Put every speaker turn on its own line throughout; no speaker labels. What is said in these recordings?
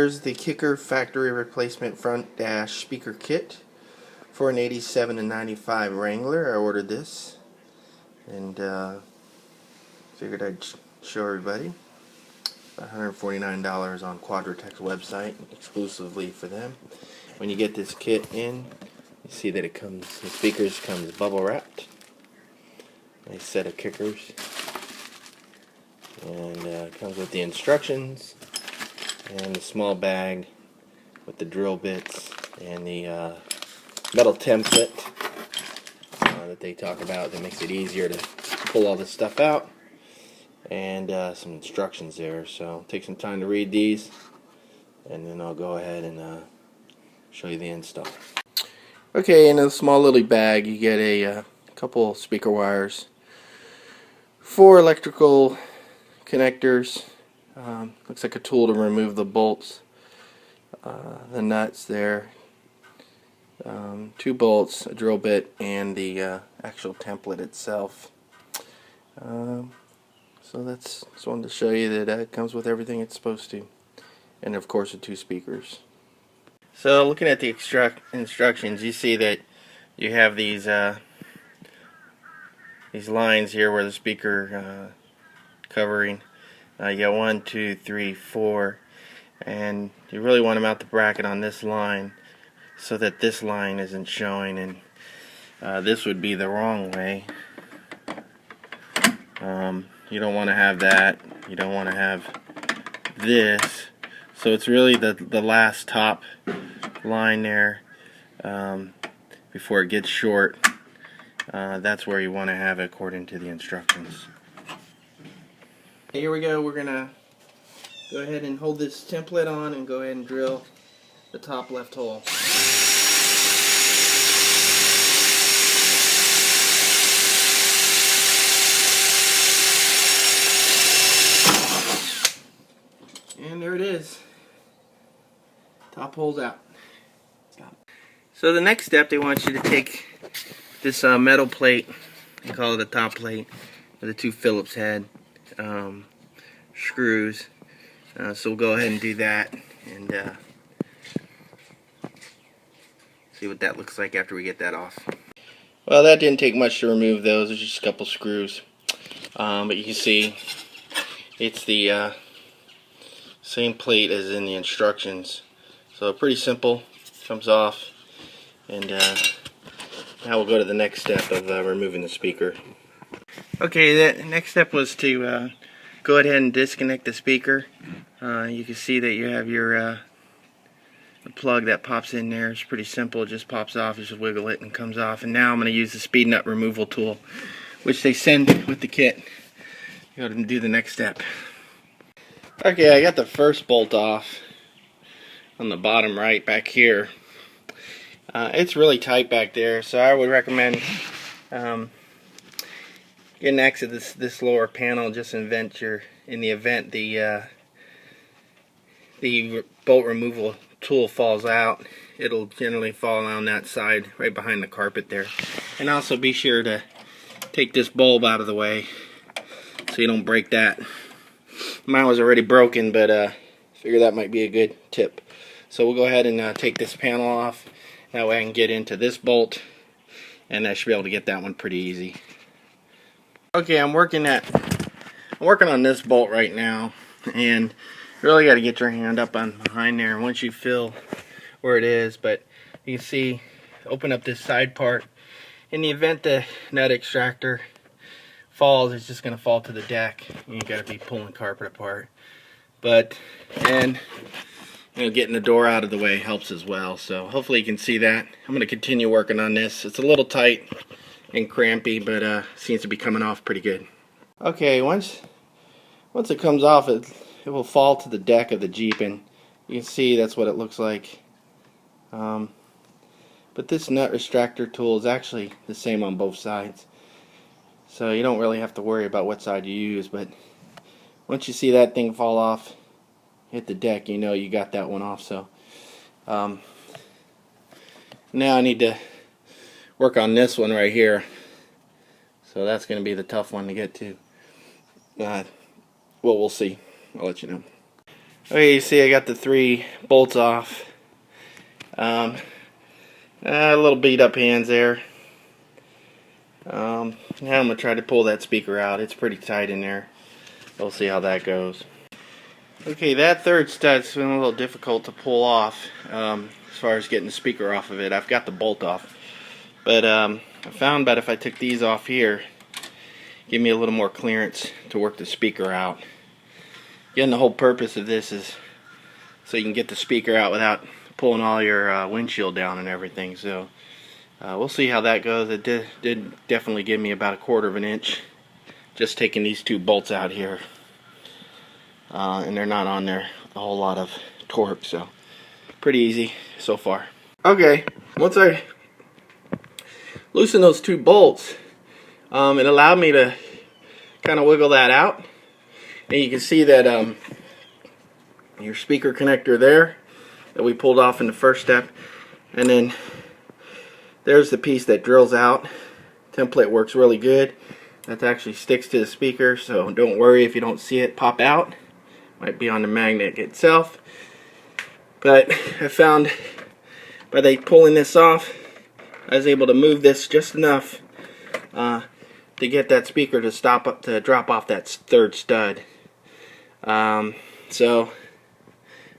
Here's the Kicker factory replacement front dash speaker kit for an 87 and 95 Wrangler. I ordered this and figured I'd show everybody. $149 on Quadratec's website exclusively for them. When you get this kit in, you see that it comes, the speakers comes bubble wrapped. Nice set of kickers, and it comes with the instructions and the small bag with the drill bits and the metal template that they talk about that makes it easier to pull all this stuff out, and some instructions there. So take some time to read these, and then I'll go ahead and show you the install. Okay, in a small little bag you get a couple speaker wires, 4 electrical connectors, looks like a tool to remove the bolts, the nuts there, 2 bolts, a drill bit, and the actual template itself. So that's just wanted to show you that it comes with everything it's supposed to, and of course the 2 speakers. So looking at the instructions, you see that you have these lines here where the speaker covering. You got 1, 2, 3, 4, and you really want to mount the bracket on this line so that this line isn't showing, and this would be the wrong way. You don't want to have that. You don't want to have this. So it's really the last top line there before it gets short. That's where you want to have it according to the instructions. Here we go. We're gonna go ahead and hold this template on and go ahead and drill the top left hole. And there it is. Top hole's out. So the next step, they want you to take this metal plate, they call it a top plate, with the 2 Phillips head screws. So we'll go ahead and do that and see what that looks like after we get that off. Well, that didn't take much to remove those. There's just a couple screws, but you can see it's the same plate as in the instructions. So pretty simple, comes off, and now we'll go to the next step of removing the speaker. Okay, the next step was to go ahead and disconnect the speaker. You can see that you have your the plug that pops in there. It's pretty simple, it just pops off, you just wiggle it and it comes off. And now I'm going to use the speed nut removal tool, which they send with the kit. Go ahead and do the next step. Okay, I got the first bolt off on the bottom right back here. It's really tight back there, so I would recommend getting next to this lower panel. Just in the event the bolt removal tool falls out, it'll generally fall on that side right behind the carpet there. And also be sure to take this bulb out of the way so you don't break that. Mine was already broken, but figure that might be a good tip. So we'll go ahead and take this panel off. That way I can get into this bolt, and I should be able to get that one pretty easy. Okay, I'm working on this bolt right now, and you really got to get your hand up on behind there once you feel where it is. But you can see, open up this side part. In the event the nut extractor falls, it's just going to fall to the deck, and you got to be pulling carpet apart. And getting the door out of the way helps as well. So hopefully you can see that. I'm going to continue working on this. It's a little tight and crampy, but seems to be coming off pretty good. Okay, once it comes off, it will fall to the deck of the Jeep, and you can see that's what it looks like. But this nut extractor tool is actually the same on both sides, so you don't really have to worry about what side you use. But once you see that thing fall off, hit the deck, you know you got that one off. So now I need to work on this one right here. So that's going to be the tough one to get to. Well, we'll see. I'll let you know. Okay, you see I got the 3 bolts off. A little beat up hands there. Now I'm going to try to pull that speaker out. It's pretty tight in there. We'll see how that goes. Okay, that 3rd stud's been a little difficult to pull off as far as getting the speaker off of it. I've got the bolt off. But I found that if I took these off here, give me a little more clearance to work the speaker out. Again, the whole purpose of this is so you can get the speaker out without pulling all your windshield down and everything. So we'll see how that goes. It did definitely give me about 1/4 of an inch just taking these 2 bolts out here, and they're not on there a whole lot of torque, so pretty easy so far. Okay, once I loosen those 2 bolts, it allowed me to kind of wiggle that out, and you can see that your speaker connector there that we pulled off in the 1st step, and then there's the piece that drills out. Template works really good. That actually sticks to the speaker, so don't worry if you don't see it pop out. Might be on the magnet itself. But I found by pulling this off, I was able to move this just enough to get that speaker to drop off that 3rd stud. So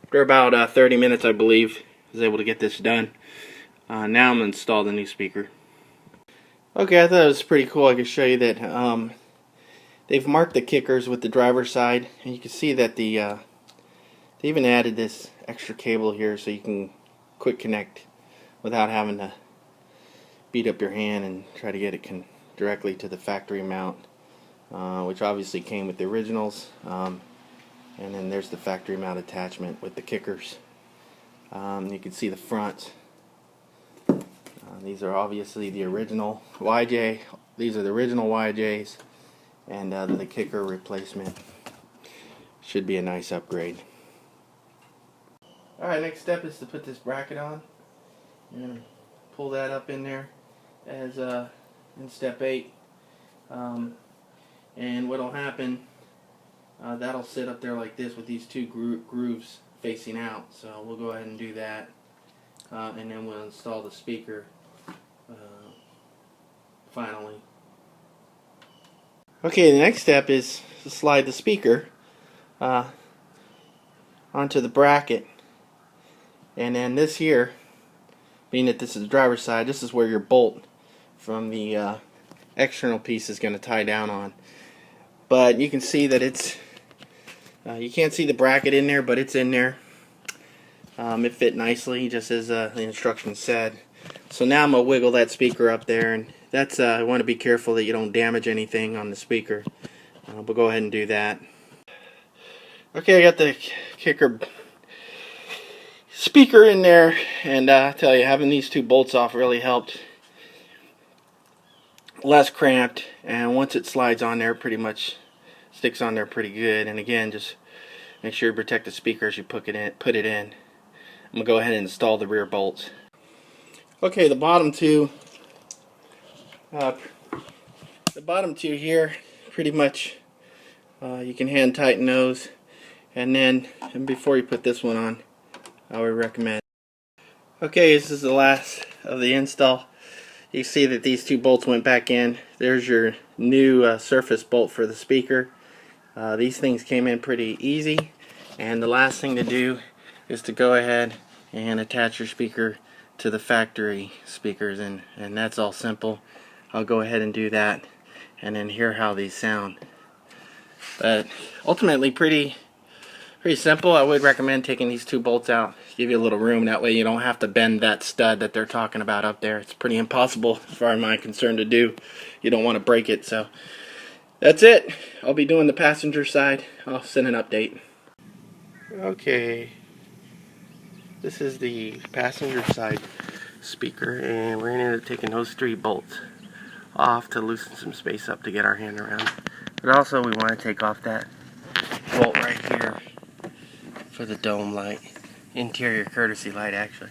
after about 30 minutes, I believe, I was able to get this done. Now I'm going to install the new speaker. Okay, I thought it was pretty cool. I could show you that they've marked the kickers with the driver's side, and you can see that they even added this extra cable here so you can quick connect without having to beat up your hand and try to get it directly to the factory mount, which obviously came with the originals. And then there's the factory mount attachment with the kickers. You can see the front. These are obviously the original YJ. These are the original YJs, and the kicker replacement. Should be a nice upgrade. Alright, next step is to put this bracket on. You're going to pull that up in there as in step 8. And what will happen, that'll sit up there like this with these 2 grooves facing out. So we'll go ahead and do that. And then we'll install the speaker finally. Okay, the next step is to slide the speaker onto the bracket. And then this here, being that this is the driver's side, this is where your bolt from the external piece is going to tie down on. But you can see that it's, you can't see the bracket in there, but it's in there. It fit nicely, just as the instructions said. So now I'm going to wiggle that speaker up there, and that's I want to be careful that you don't damage anything on the speaker. But go ahead and do that. Okay, I got the kicker speaker in there, and I tell you, having these 2 bolts off really helped. Less cramped, and once it slides on there, pretty much sticks on there pretty good. And again, just make sure you protect the speaker as you put it in. I'm going to go ahead and install the rear bolts. Okay, the bottom two here, pretty much you can hand tighten those, and before you put this one on, I would recommend. Okay, this is the last of the install. You see that these 2 bolts went back in. There's your new surface bolt for the speaker. These things came in pretty easy, and the last thing to do is to go ahead and attach your speaker to the factory speakers, and that's all simple. I'll go ahead and do that and then hear how these sound. But ultimately pretty simple. I would recommend taking these 2 bolts out, give you a little room, that way you don't have to bend that stud that they're talking about up there. It's pretty impossible as far as I'm concerned to do. You don't want to break it. So that's it. I'll be doing the passenger side. I'll send an update. Okay, this is the passenger side speaker, and we're going to end up taking those 3 bolts off to loosen some space up to get our hand around. But also we want to take off that bolt right here for the dome light, interior courtesy light actually,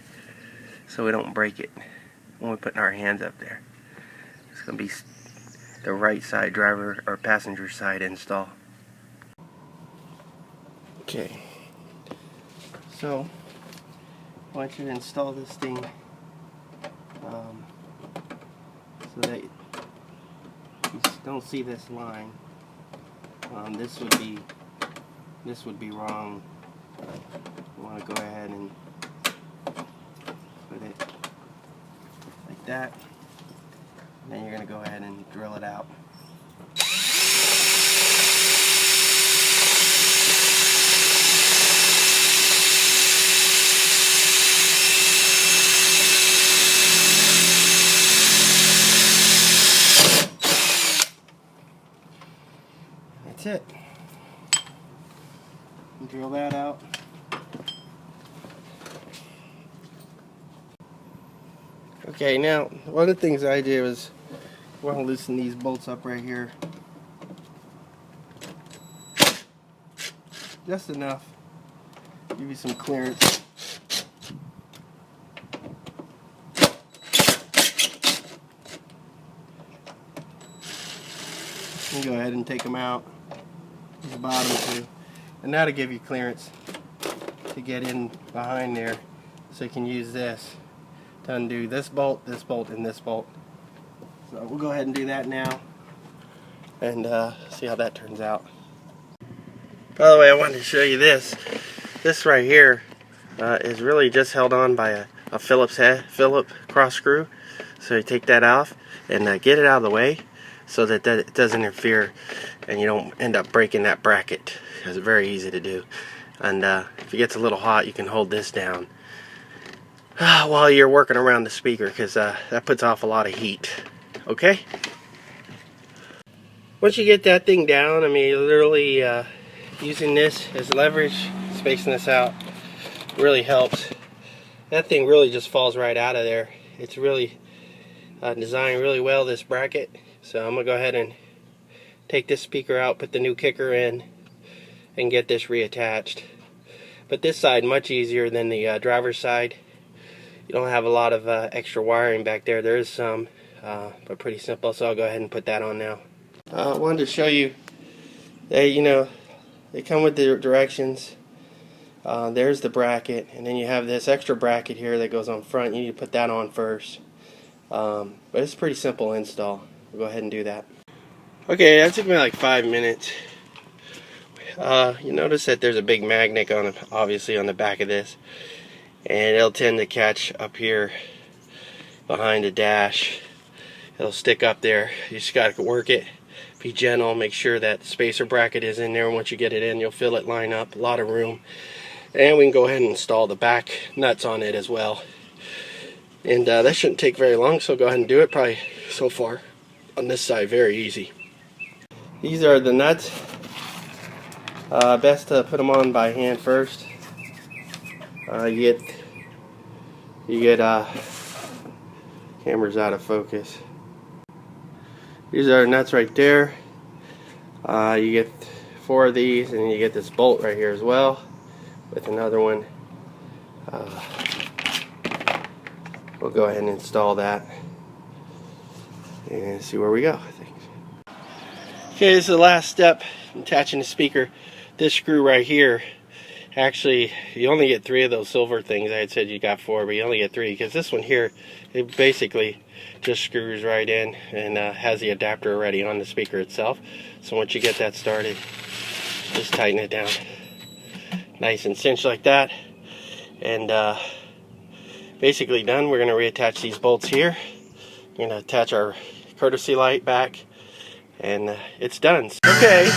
so we don't break it when we're putting our hands up there. It's going to be the right side driver or passenger side install. Okay,
So I want you to install this thing so that you don't see this line. This would be wrong. You want to go ahead and put it like that. And then you're going to go ahead and drill it out. That's it. Drill that out. Okay, now one of the things I did was I want to loosen these bolts up right here. Just enough. Give you some clearance. And go ahead and take them out. The bottom too. And that'll give you clearance to get in behind there, so you can use this to undo this bolt, and this bolt. So we'll go ahead and do that now and see how that turns out. By the way, I wanted to show you this. This right here is really just held on by a Phillips cross screw. So you take that off and get it out of the way so that it doesn't interfere and you don't end up breaking that bracket. It's very easy to do. And if it gets a little hot, you can hold this down while you're working around the speaker, because that puts off a lot of heat. Okay? Once you get that thing down, I mean, literally using this as leverage, spacing this out, really helps. That thing really just falls right out of there. It's really designed really well, this bracket. So I'm going to go ahead and take this speaker out, put the new kicker in, and get this reattached. But this side much easier than the driver's side. You don't have a lot of extra wiring back there. There is some, but pretty simple. So I'll go ahead and put that on now. I wanted to show you, they come with the directions. There's the bracket, and then you have this extra bracket here that goes on front. You need to put that on first. But it's a pretty simple install. We'll go ahead and do that. Okay, that took me like 5 minutes. You notice that there's a big magnet obviously on the back of this, and it'll tend to catch up here behind the dash. It'll stick up there. You just got to work it. Be gentle. Make sure that the spacer bracket is in there. Once you get it in, you'll feel it line up. A lot of room. And we can go ahead and install the back nuts on it as well. And that shouldn't take very long, so go ahead and do it. Probably so far on this side very easy. These are the nuts. Best to put them on by hand first. You get camera's out of focus. These are nuts right there. You get 4 of these, and you get this bolt right here as well with another one. We'll go ahead and install that and see where we go. Okay, this is the last step, attaching the speaker. This screw right here, actually you only get 3 of those silver things. I had said you got 4, but you only get 3, because this one here, it basically just screws right in and has the adapter already on the speaker itself. So once you get that started, just tighten it down nice and cinched like that, and basically done. We're going to reattach these bolts here. We're going to attach our courtesy light back, and it's done. Okay.